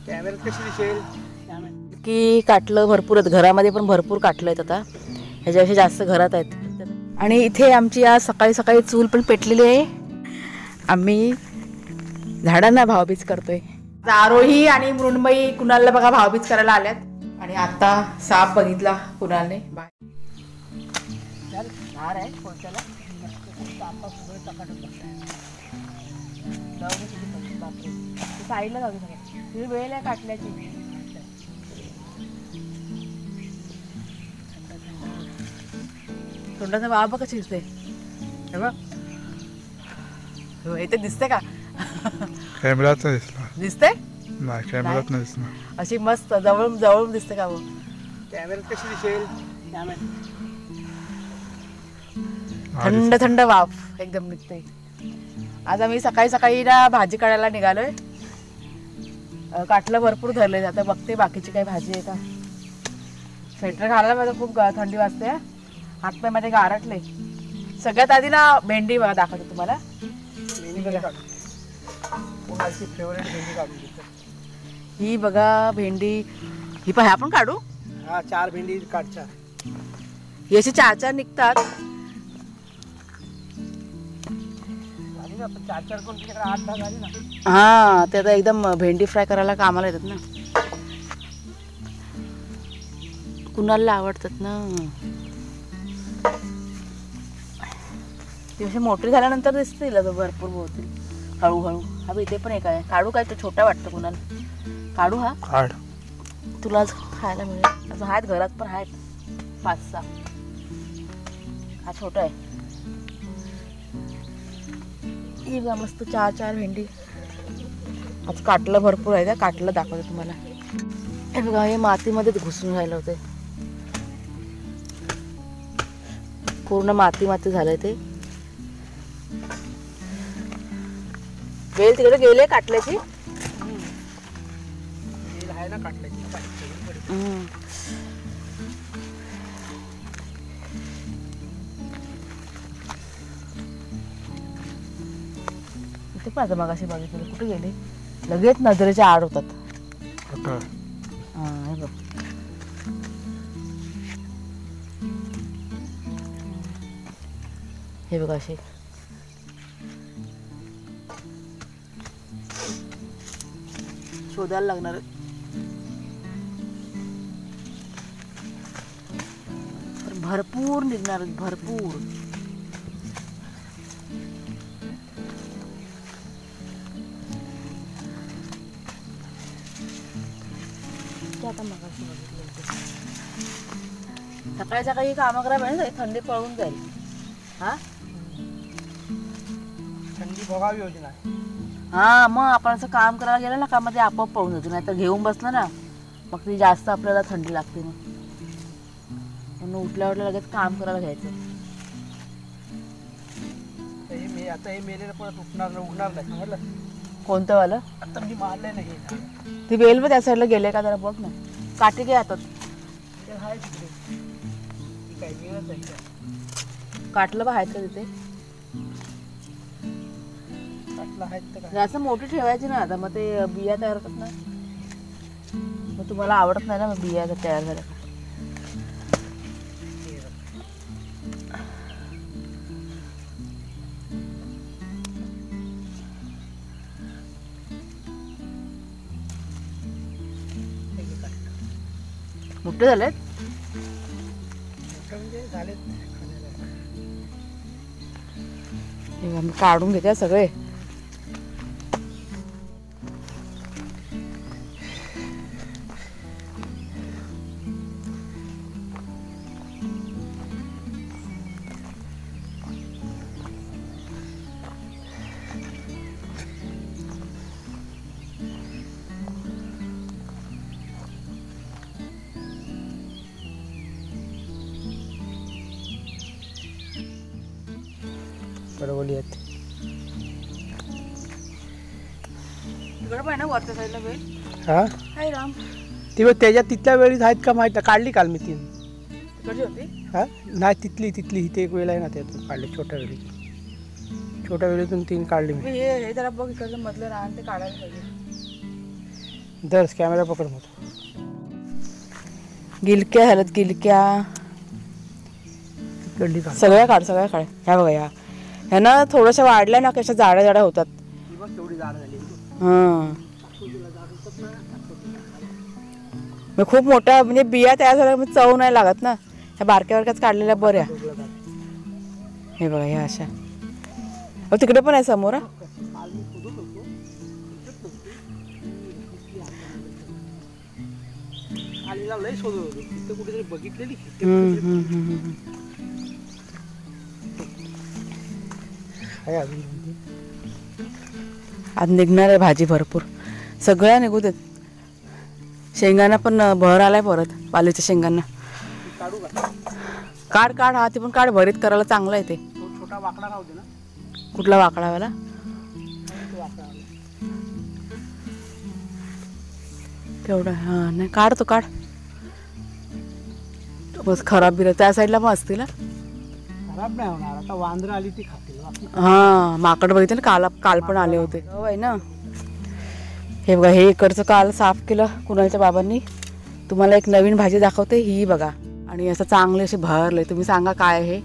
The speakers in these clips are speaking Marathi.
कॅमेऱ्यात कशी दिसेल की काटलं भरपूर आहेत, घरामध्ये पण भरपूर काटलं आहेत. आता ह्याच्यापेक्षा जास्त घरात आहेत. आणि इथे आमची आज सकाळी सकाळी चूल पण पेटलेली आहे. आम्ही झाडांना भावबीज करतोय. आरोही आणि मृण्मयी कुणालला बघा भावबीज करायला आल्यात. आणि आता साप बघितला कुणालने. आहे कोणत्याला साईडला जाऊ सगळं वेळ आहे काटल्याची. तोंडाचा वाफ बघ कशी दिसते. इथे दिसते का? कॅमेरात दिसते नाही, कॅमेरात नाही दिसणार. अशी मस्त जवळून जवळून दिसते का? मग कॅमेरात कशी दिसेल? थंड थंड वाफ एकदम निघते. आज आम्ही सकाळी सकाळी ना भाजी काढायला निघालोय. काटलं भरपूर धरले. आता बघते बाकीची काही भाजी आहे का. स्वेटर घालायला माझं खूप थंडी वाजते. हातपाय मध्ये गारटले. सगळ्यात आधी ना भेंडी बघा दाखवते तुम्हाला. फेवरेट भेंडी काढून ही बघा भेंडी. ही पण ह्या पण काढू. हा 4 भेंडी काढच्या. ही अशी 4-4 निघतात. 4-4 कोण तिकडे 8-10 झाली ना. हा ते आता एकदम भेंडी फ्राय करायला कामाला येतात ना. कुणाला आवडतात ना. ती अशी मोठी झाल्यानंतर दिसतील भरपूर होतील हळूहळू. हा इथे पण एक आहे. काढू काय? तो छोटा वाटतं कुणाला. काढू हा काढ. तुला खायला मिळेल. असं आहेत घरात पण आहेत 5-6. हा छोटा आहे. ही बघा मस्त 4-4 भेंडी. आज काटलं भरपूर आहे. काटलं दाखवते तुम्हाला. हे बघा हे मातीमध्येच घुसून राहिलं होते. पूर्ण माती माती झालंय ते. वेल तिकडे गेले काटल्याची. आहे ना काटल्याची. इथे पण आता मगाशी बघितलं कुठे गेले. लगेच नजरेच्या आड होतात. हे बघ हे बघा असे. शोधायला लागणार. भरपूर निघणार भरपूर. आता मगाशी बघितलं सकाळी सकाळी कामं करायला पाहिजे. थंडी पळून जाईल. हा थंडी भोगावी योजना. हा मग आपण असं काम करायला गेलं ना का मध्ये आपोआप पळून जातो. नाही तर घेऊन बसलं ना मग ती जास्त आपल्याला थंडी लागते. मग उठल्या उठल्या लगेच काम करायला घ्यायचं. आता हे मेलेलं परत उठणार नाही समजलं. कोणतं वालं? आता मी मारलंय नाही. ती बेल पण त्या साईडला गेले का जरा बघ ना. काटे घे हातात. काटलं बा आहेत का तिथे? असं मोठी ठेवायची ना. आता मग ते बिया तयार होतात ना. मग तुम्हाला आवडत नाही ना मग बिया तयार झाल्या. मोठे झालेत. मी काढून घेते सगळे. परवली आहेत. तिकडे पण आहे ना वरच्या साईडला वेळ. हा हाय राम. ती त्याच्या तिथल्या वेळीच आहेत का माहिती. काढली काल मी 3. तिकडची होती. हा नाही तिथली इथे एक वेळ आहे ना त्यातून काढली. छोट्या वेळीतून 3 काढली मी. हे जरा बघ इकडचं मधलं रान ते काढायला पाहिजे. दर्स कॅमेरा पकड मग. गिलक्या झाल्यात, गिलक्या गल्ली काढ. सगळ्या काढ, सगळ्या काढ. ह्या बघा, ह्या ना थोड्याशा वाढल्या ना कशा जाड्या जाड्या होतात. तेवढी झाड झाली. हां मग खूप मोठ्या म्हणजे बिया तयार झाल्या मग चव नाही लागत ना. ह्या बारक्या बारक्याच काढलेल्या बऱ्या. हे बघा ह्या अशा. तिकडे पण आहे समोर. लय शोधत होतो तिथे कुठेतरी बघितलेली. आज निघणार आहे भाजी भरपूर. सगळ्या निघू देत. शेंगांना पण भर आलाय परत. पालीच्या शेंगांना काढू का? काढ काढ. हा ते पण काढ. भरीत करायला चांगलं आहे ते. तो छोटा वाकडा राहू दे ना. कुठला वाकडावाला? तेवढा. हा नाही काढ तो काढ. बस खराब बिरा त्या साईडला पण असतील. खराब नाही होणार. आता वांद्र आली ती खातील. हा माकड बघितलं ना. काल पण आले होते. हो आहे ना. हे बघा हे इकडचं काल साफ केलं कुणालच्या बाबांनी. तुम्हाला एक नवीन भाजी दाखवते. ही बघा. आणि असं चांगले असे भरले. तुम्ही सांगा काय आहे?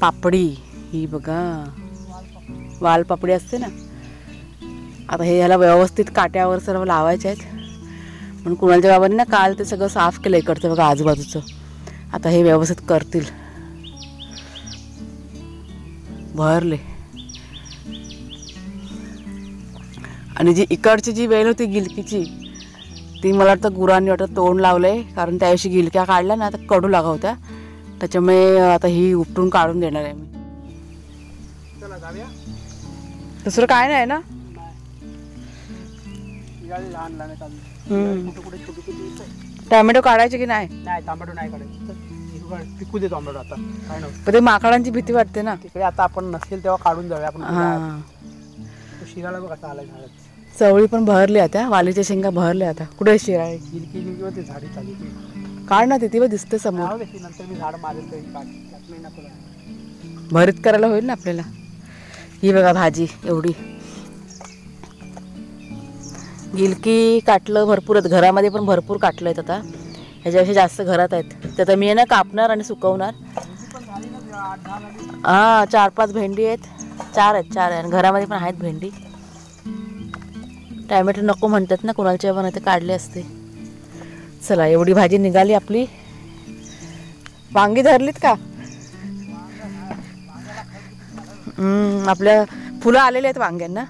पापडी. ही बघा वाल पापडी असते ना. आता हे ह्याला व्यवस्थित काट्यावर सर्व लावायचे आहेत. म्हणून कुणालच्या बाबांनी ना काल ते सगळं साफ केलं इकडचं बघा आजूबाजूचं. आता हे व्यवस्थित करतील. भरले. आणि जी इकडची जी वेल होती गिलकीची ती मला वाटतं गुरांनी वाटतं तोंड लावलंय. कारण त्या दिवशी गिलक्या काढल्या ना तर कडू लागा होत्या. त्याच्यामुळे आता ही उपटून काढून देणार आहे मी. चला जाऊया. दुसरं काय नाही ना. लहान लहान कुठे छोटी छोटी. टॅमॅटो काढायचे की नाही? नाही टोमॅटो नाही काढायचं. पिकू दे टोमॅटो आता. काय नव्हतं. पण ते माकडांची भीती वाटते ना. तिकडे आता आपण नसेल तेव्हा काढून जाऊया आपण. हां शिराळा बघ कसा आलाय झाड. चवळी पण भरली आता. वालीच्या शेंगा भरल्या आता. कुठे शिराळे? गिलकी गिलकी ते झाडी चालू. काढ ना. तिथे दिसते समोर. नंतर मी झाड मारेल तरी काढ. भरीत करायला होईल ना आपल्याला. ही बघा भाजी एवढी. गिलकी काटलं भरपूर आहेत. घरामध्ये पण भरपूर काटलं आहेत आता. ह्याच्यापेक्षा जास्त घरात आहेत. ते आता मी आहे ना कापणार आणि सुकवणार. हां 4-5 भेंडी आहेत. 4 आहेत आणि घरामध्ये पण आहेत भेंडी. टॅमॅटो नको म्हणतात ना कुणालच्या पण ते काढले असते. चला एवढी भाजी निघाली आपली. वांगी धरलीत का? आपल्या फुलं आलेली आहेत वांग्यांना.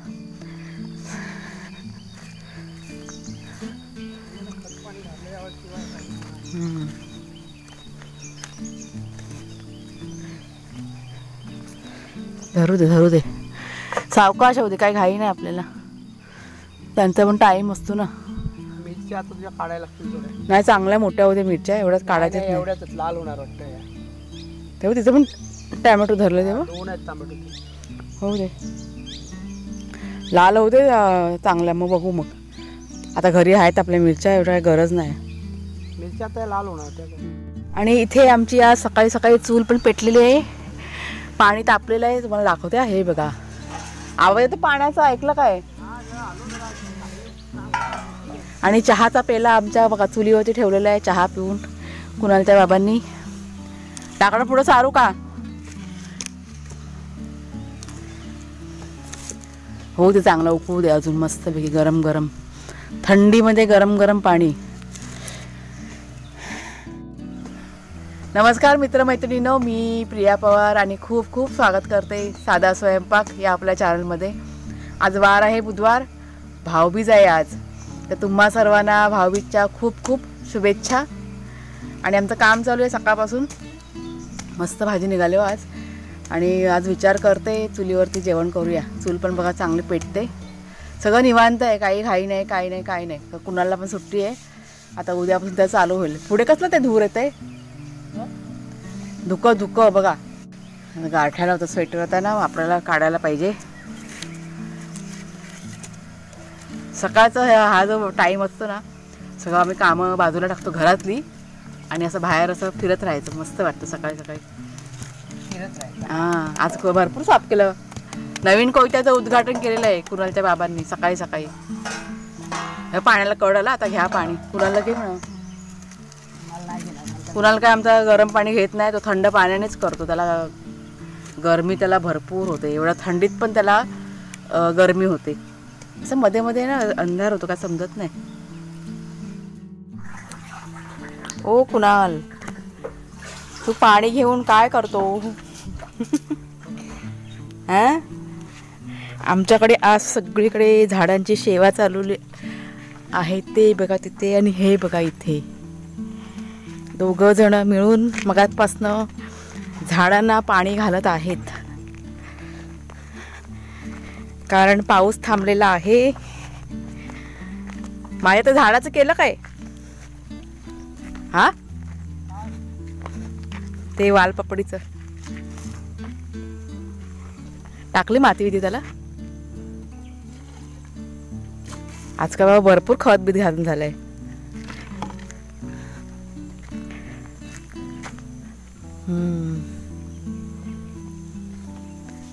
धरू दे. सावकाश होऊ दे. काही घाई नाही आपल्याला. त्यांचा पण टाईम असतो ना. मिरच्या आता तुझ्या काढायला लागतील थोड्या. नाही चांगल्या मोठ्या होत्या मिरच्या. एवढ्याच काढायच्या. एवढ्याच लाल होणार वाटतं. तेव्हा तिथं पण टॅमॅटो धरले तेव्हा. 2 आहेत टोमॅटो. होऊ दे. लाल होऊ दे चांगल्या. मग बघू. मग आता घरी आहेत आपल्या मिरच्या. एवढ्या गरज नाही. मिरच्या आता लाल होणार. आणि इथे आमची आज सकाळी सकाळी चूल पण पेटलेली आहे. पाणी तापलेलं आहे. तुम्हाला दाखवते. हे बघा आवाज येतो पाण्याचा. ऐकलं काय? आणि चहाचा पेला आमच्या बघा चुलीवरती ठेवलेला आहे. चहा पिऊन कुणालच्या बाबांनी. टाकडं पुढं सारू का? हो ते चांगलं उकळू दे अजून मस्तपैकी. गरम गरम थंडीमध्ये गरम गरम पाणी. नमस्कार मित्रमैत्रिणींनो. मी प्रिया पवार आणि खूप खूप स्वागत करते साधा स्वयंपाक या आपल्या चॅनलमध्ये. आज वार आहे बुधवार. भाऊबीज आहे आज. तर तुम्हा सर्वांना भाऊबीजच्या खूप खूप शुभेच्छा. आणि आमचं काम चालू आहे सकाळपासून. मस्त भाजी निघाली हो आज. आणि आज विचार करते चुलीवरती जेवण करूया. चूल पण बघा चांगली पेटते. सगळं निवांत आहे. काही घाई नाही. काही नाही. तर कुणाला पण सुट्टी आहे. आता उद्यापासून त्या चालू होईल. पुढे कसलं ते धूर येते. धुकं बघा. गारठ्याला होतं स्वेटर होता ना आपल्याला काढायला पाहिजे. सकाळचा हा जो टाईम असतो ना सगळं आम्ही कामं बाजूला टाकतो घरातली. आणि असं बाहेर असं फिरत राहायचं. मस्त वाटतं सकाळी सकाळी फिरत राहायचं. हां आज भरपूर साफ केलं. नवीन कोयत्याचं उद्घाटन केलेलं आहे कुणालच्या बाबांनी सकाळी सकाळी. हे पाण्याला कड आला, आता घ्या पाणी. कुणाला घे म्हणा. कुणाला काय आमचा गरम पाणी घेत नाही, तो थंड पाण्यानेच करतो. त्याला गरमी त्याला भरपूर होते. एवढ्या थंडीत पण त्याला गरमी होते. असं मध्ये मध्ये ना अंधार होतो, काय समजत नाही. ओ कुणाल, तू पाणी घेऊन काय करतो? हा, आमच्याकडे आज सगळीकडे झाडांची सेवा चालू आहे. ते बघा तिथे आणि हे बघा इथे. दोघं जण मिळून मगाचपासनं झाडांना पाणी घालत आहेत. कारण पाऊस थांबलेला आहे. माझ्या तर झाडाचं केलं काय? हा, ते वालपापडीचं टाकली माती विधी त्याला. आज का बाबा भरपूर खत बीत घालून झालंय.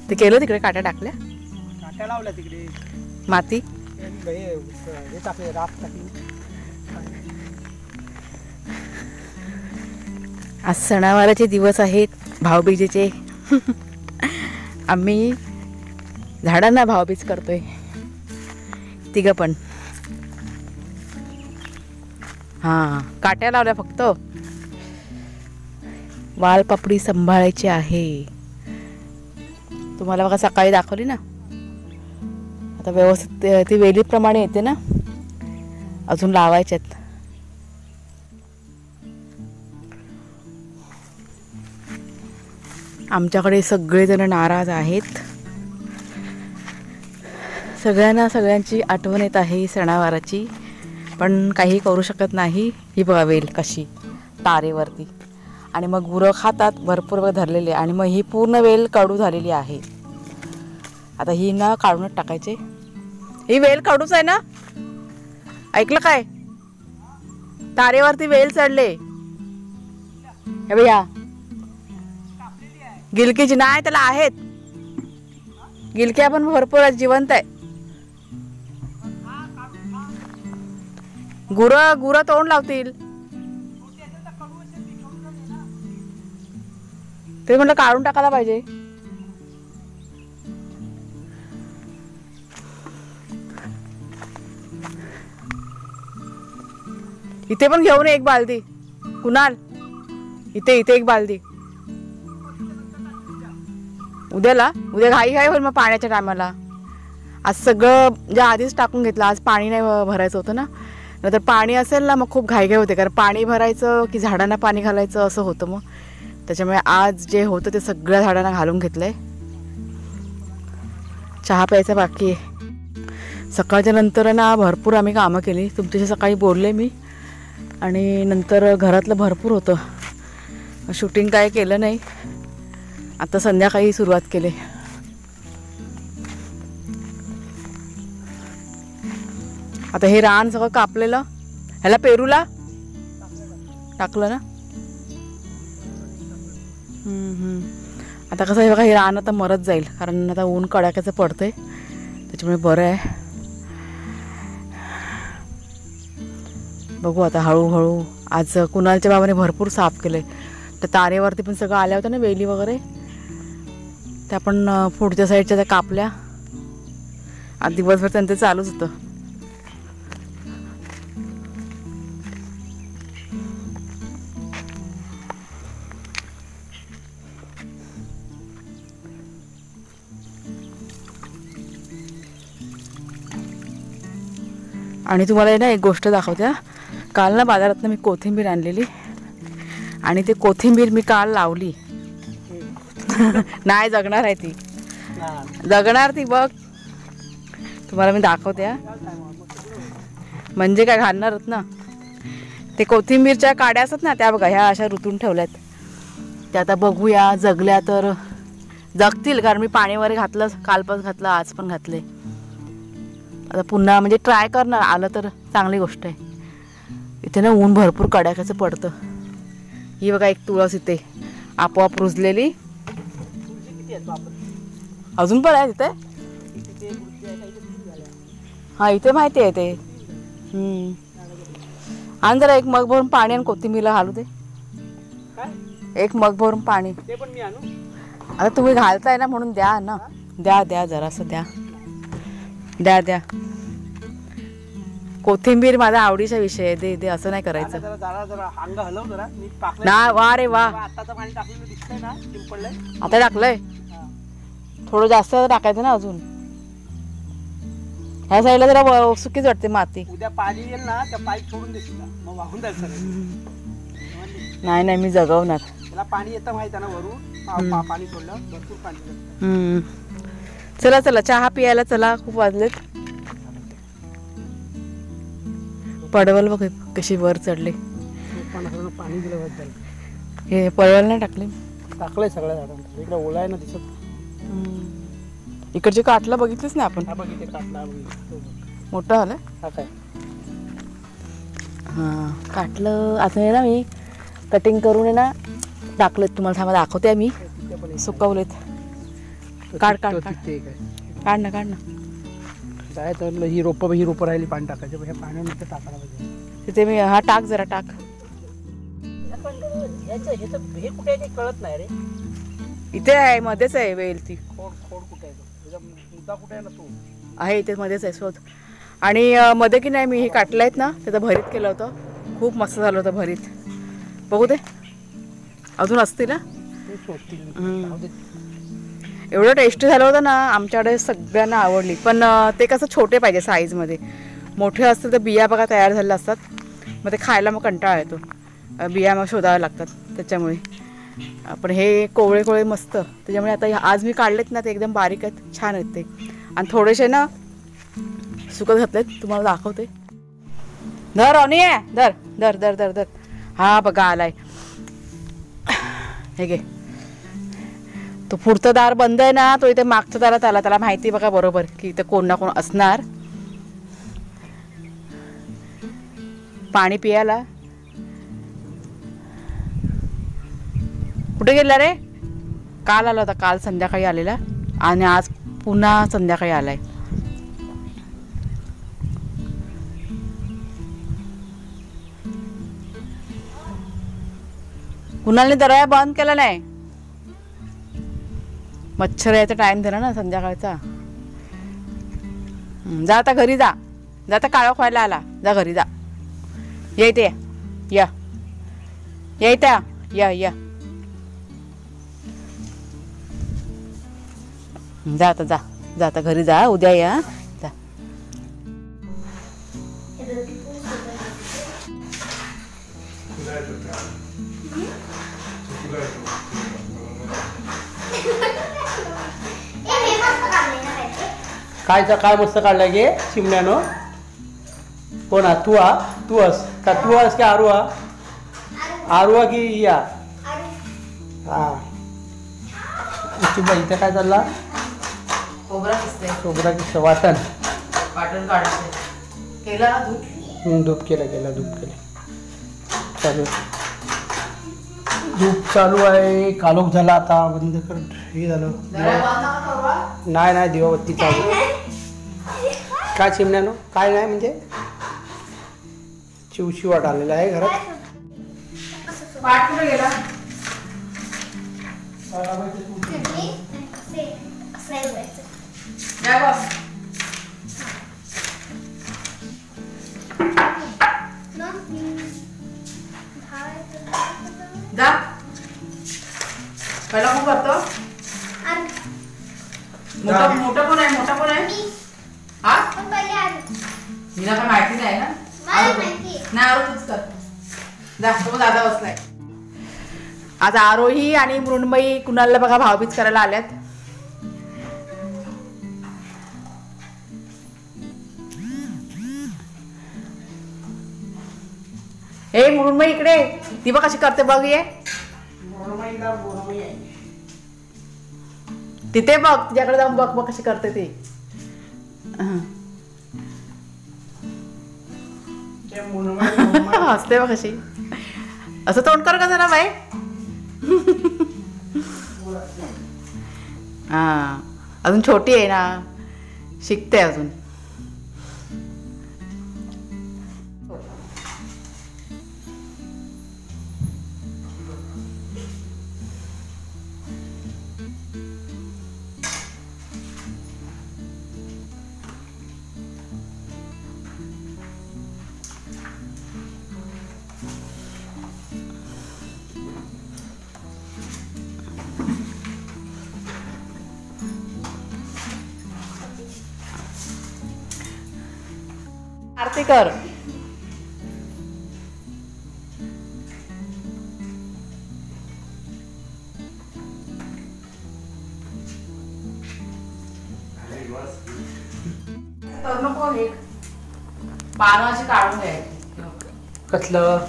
ते केलं तिकडे, काट्या टाकल्या, काट्या लावल्या तिकडे, माती हे टाकले, राख टाकली. आज सणावाराचे दिवस आहेत, भाऊबीजेचे. आम्ही झाडांना भाऊबीज करतोय तिघं पण. हा, काट्या लावल्या फक्त. वालपापडी सांभाळायची आहे. तुम्हाला बघा सकाळी दाखवली ना, आता व्यवस्थित ती वेलीप्रमाणे येते ना, अजून लावायच्यात. आमच्याकडे सगळेजण नाराज आहेत. सगळ्यांना सगळ्यांची आठवण येत आहे सणावाराची, पण काही करू शकत नाही. ही बघा वेल कशी तारेवरती, आणि मग गुरं खातात भरपूर धरलेले, आणि मग ही पूर्ण वेल कडू झालेली आहे. आता ही ना काढूनच टाकायचे. ही वेल कडूच आहे ना, ऐकलं काय? तारेवरती वेल चढले. हे भैया गिलकीची नाही, त्याला आहेत गिलक्या पण भरपूर जिवंत आहे. गुरं तोंड लावतील. ते म्हटलं काढून टाकायला पाहिजे. इथे पण घेऊन एक बालदी कुणाल, इथे एक बालदी. उद्या घाई होईल मग पाण्याच्या टायमाला. आज सगळं म्हणजे आधीच टाकून घेतलं. आज पाणी नाही भरायचं होतं ना, नंतर पाणी असेल ना मग खूप घाई होते, कारण पाणी भरायचं की झाडांना पाणी घालायचं असं होतं. मग त्याच्यामुळे आज जे होतं ते सगळ्या झाडांना घालून घेतलंय. चहा प्यायचा बाकी आहे. सकाळच्या नंतर ना भरपूर आम्ही कामं केली. तुमच्याशी सकाळी बोलले मी, आणि नंतर घरातलं भरपूर होतं. शूटिंग काय केलं नाही. आता संध्याकाळी सुरुवात केली. आता हे रान सगळं कापलेलं, ह्याला पेरूला टाकलं ना. आता कसं आहे बघा, हे रान आता मरत जाईल, कारण आता ऊन कडाक्याचं पडतंय, त्याच्यामुळे बरं आहे. बघू आता हळूहळू. आज कुणालच्या बाबाने भरपूर साफ केलंय. तर तारेवरती पण सगळं आल्या होत्या ना वेली वगैरे, त्या पण पुढच्या साईडच्या त्या कापल्या. आज दिवसभर त्यांचं चालूच होतं. आणि तुम्हाला ना एक गोष्ट दाखवते. काल ना बाजारात मी कोथिंबीर आणलेली, आणि ते कोथिंबीर मी काल लावली. नाही जगणार आहे ती, जगणार ती बघ. तुम्हाला मी दाखवते. म्हणजे काय घालणारच ना. ते कोथिंबीरच्या काड्या असतात ना, त्या बघा ह्या अशा ऋतून ठेवल्यात. त्या आता बघूया जगल्या तर जगतील, कारण मी पाणी वगैरे घातलं, काल पण घातलं, आज पण घातले. आता पुन्हा म्हणजे ट्राय करणार, आलं तर चांगली गोष्ट आहे. इथे ना ऊन भरपूर कडाक्याचं पडतं. ही बघा एक तुळस इथे आपोआप रुजलेली, अजून पण आहे तिथे. हा इथे माहिती आहे ते. आणि जरा एक मग भरून पाणी आणि कोथिंबीरला घालू दे. काय एक मग भरून पाणी. ते पण मी आणू. आता तुम्ही घालताय ना म्हणून द्या ना. द्या द्या जरासं द्या. द्या द्या. कोथिंबीर माझा आवडीचा विषय आहे. दे दे असं नाही करायचं. जरा जरा जरा अंग हलव जरा. मी टाकलंय ना. वा रे वा. आताचं पाणी टाकलेलं दिसतंय ना शिंपडलंय. आता टाकलंय. थोडं जास्त टाकायचं ना अजून. ह्या साईडला जरा सुकीच वाटते माती. उद्या पाणी येईल ना त्या पाईप सोडून देशील ना मग वाहून जाईल सर. नाही नाही मी जगवणार. त्याला पाणी येतं माहिती आहे ना वरून. पाणी सोडलं भरपूर पाणी. चला चला चहा पियाला चला. खूप वाजलेत. पडवल बघ कशी वर चढले. पाणी दिलं हे पडवल नाही टाकले. टाकलंय सगळ्या झाडांना. इकडे ओला आहे ना दिसत. इकडचे काटला बघितलीच नाही आपण. बघितले काटला मोठं झालं. हा काय काटलं आता आहे ना. मी कटिंग करून आहे ना टाकलेत. तुम्हाला थांबा दाखवते. मी सुकवलेत. काढ काढ काढ. काढ ना काढ ना. काय तर ही रोपं राहिली पाणी टाकायचं. ह्या पाण्यामध्ये टाकायला पाहिजे. तिथे मी हा टाक जरा टाक. हे कुठे आहे कळत नाही रे. इथे आहे मध्येच आहे वेल ती. खोड कुठे आहे. मुद्दा कुठे आहे ना तू. आहे इथे मध्येच आहे शोध. आणि मध्ये की नाही मी हे काटलं आहेत ना त्याचं भरीत केलं होतं. खूप मस्त झालं होतं भरीत. बघू दे अजून असतील ना. एवढं टेस्टी झालं होतं ना. आमच्याकडे सगळ्यांना आवडली. पण ते कसं छोटे पाहिजे साईजमध्ये. मोठे असतील तर बिया बघा तयार झालेल्या असतात. मग ते खायला मग कंटाळा येतो. बिया मग शोधाव्या लागतात त्याच्यामुळे. पण हे कोवळे कोवळे मस्त. त्याच्यामुळे आता आज मी काढलेत ना ते एकदम बारीक आहेत. छान आहेत ते. आणि थोडेसे ना सुकत घातलेत. तुम्हाला दाखवते. धर ऑनी आहे. धर धर धर धर धर. हा बघा आलाय. हे घे. तो पुढचं दार बंद आहे ना. तो इथे मागच्या दारात आला. त्याला माहिती बघा बरोबर की इथं कोण ना कोण असणार. पाणी पियाला. कुठे गेला रे. काल आला होता. काल संध्याकाळी आलेला. आणि आज पुन्हा संध्याकाळी आलाय. कुणालने दरवाजा बंद केला नाही. मच्छर यायचा टाइम दिला ना संध्याकाळचा. जा आता घरी जा. जा आता काळा खायला आला. जा घरी जा. या इथे या. या इथे या या. जा आता जा. जा आता घरी जा. उद्या या. जा. काय मस्त काढलाय गे चिमण्यानं. कोण हा तू. तू हस का. तू हस की आरू आरू की या. हा इथे काय चालला. खोबरा किस्सा वाटण काढायचं. केला ना धूप. धूप केला चालू. धूप चालू आहे. कालोख झाला आता बंद कर. हे झालं. नाही दिवाबत्ती चालू. काय चिमण्यानो. काय नाही म्हणजे चिवचिवाट आलेला आहे घरात. पाठ कुठे गेला. जा. पहिला कोण करतो. मोठा कोण आहे. हा मीला काय माहिती नाही ना. नाही आरो तूच कर. जा. तो दादा बसलाय. आज आरोही आणि मृण्मयी कुणालला बघा भावबीज करायला आल्यात. हे मृण्मयी इकडे. ती बघ कशी करते बघ. ये तिथे बघ. तुझ्याकडे जाऊन बघ कशी करते ती. हसते बघ कशी. असं तोंड कर का जरा बाई. हा अजून छोटी आहे ना. शिकते अजून. आरती कर. तर नको हे पानं अशी काढून घ्यायची. कसलं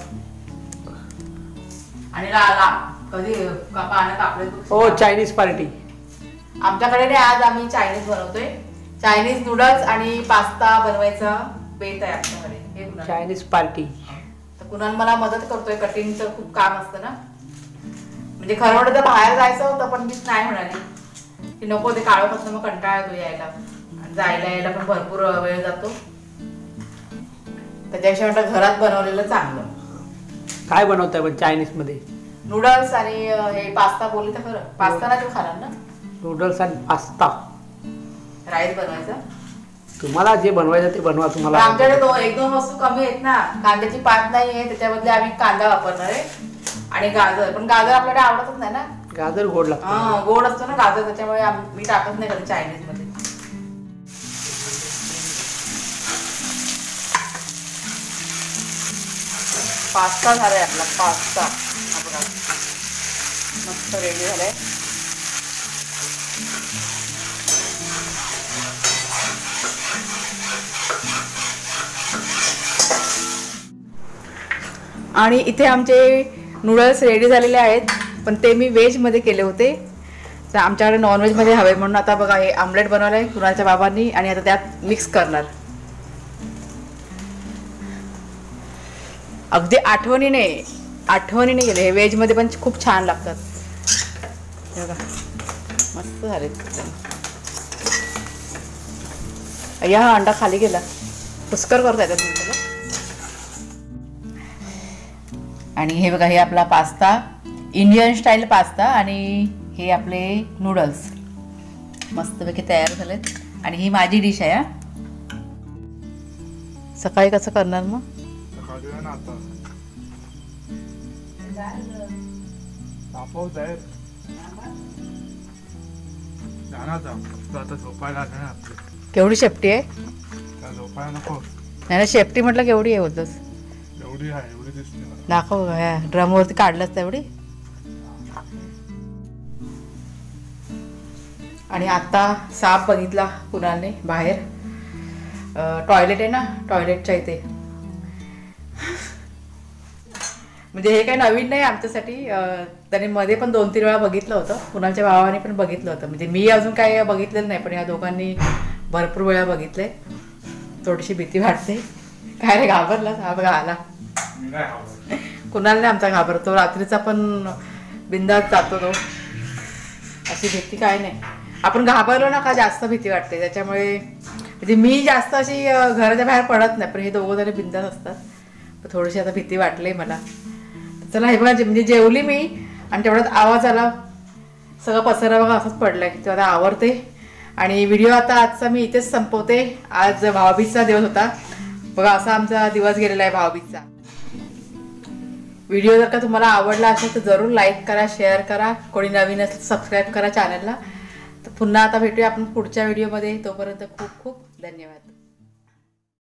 आणि ला कधी पानं कापले. हो चायनीज पार्टी. आमच्याकडे नाही, आज आम्ही चायनीज बनवतोय. चायनीज नूडल्स आणि पास्ता बनवायचा बेत आहे आमच्याकडे. हे कुणाल चायनीज पार्टी. तर कुणाल मला मदत करतोय. कटिंगचं खूप काम असतं ना. म्हणजे खरं वाटतं तर बाहेर जायचं होतं पण मीच नाही म्हणाली की नको ते काळोखातनं मग कंटाळा येतो यायला आणि जायला यायला पण भरपूर वेळ जातो. त्याच्यापेक्षा म्हटलं घरात बनवलेलं चांगलं. काय बनवताय पण चायनीज मध्ये? नूडल्स आणि हे पास्ता. बोलली तर खरं पास्ता ना तू खाणार ना. नूडल्स आणि पास्ता. राईस बनवायचा. तुम्हाला जे बनवायचं ते बनवा. तुम्हाला आमच्याकडे 1-2 वस्तू कमी आहेत ना. कांद्याची पात नाही आहे, त्याच्याबदले आम्ही कांदा वापरणार आहे आणि गाजर. पण गाजर आपल्याकडे आवडतच नाही ना. गाजर गोड लागतं. गोड असतो ना गाजर, त्याच्यामुळे मी टाकत नाही कधी चायनीज मध्ये. पास्ता झालाय आपला. पास्ता मस्त रेडी झालाय. आणि इथे आमचे नूडल्स रेडी झालेले आहेत, पण ते मी व्हेजमध्ये केले होते. तर आमच्याकडे नॉनव्हेजमध्ये हवे म्हणून आता बघा हे आमलेट बनवलं आहे कुणालच्या बाबांनी आणि आता त्यात मिक्स करणार. अगदी आठवणीने गेले. हे व्हेजमध्ये पण खूप छान लागतात. बघा मस्त झाले. हा अंडा खाली गेला. पुष्कर करता येतात तुमच्याला. आणि हे बघा हे आपला पास्ता, इंडियन स्टाईल पास्ता आणि हे आपले नूडल्स मस्तपैकी तयार झालेत. आणि ही माझी डिश आहे. सकाळी कसं करणार मग? केवढी शेपटी आहे? नाही ना शेपटी म्हटलं केवढी आहे होतच. दाखव ह्या ड्रम वरती काढलंच तेवढी. आणि आता साप बघितला कुणालने बाहेर. टॉयलेट आहे ना, टॉयलेटच्या इथे. म्हणजे हे काही नवीन नाही आमच्यासाठी. त्याने मध्ये पण 2-3 वेळा बघितलं होतं. कुणालच्या भावाने पण बघितलं होतं. म्हणजे मी अजून काही बघितलेलं नाही, पण या दोघांनी भरपूर वेळा बघितलंय. थोडीशी भीती वाटते. काय रे घाबरला? हा बघा आला. कुणालने आमचा घाबरतो. रात्रीचा पण बिंदास जातो तो. अशी भीती काय नाही. आपण घाबरलो ना का जास्त भीती वाटते. त्याच्यामुळे म्हणजे मी जास्त अशी घराच्या बाहेर पडत नाही, पण हे दोघं जण बिंदास असतात. थोडीशी आता भीती वाटली मला. चला हे बघा म्हणजे जेवली मी आणि तेवढ्यात आवाज आला. सगळं पसरा बघा असंच पडलंय. तो आता आवरते आणि व्हिडिओ आता आजचा मी इथेच संपवते. आज भाऊबीजचा दिवस होता बघा. असा आमचा दिवस गेलेला आहे भाऊबीजचा. व्हिडिओ जर का तुम्हाला आवडला असेल तर जरूर लाईक करा, शेअर करा. कोणी नवीन असेल तर सबस्क्राईब करा चॅनलला. तर पुन्हा आता भेटूया आपण पुढच्या व्हिडिओमध्ये. तोपर्यंत खूप खूप धन्यवाद.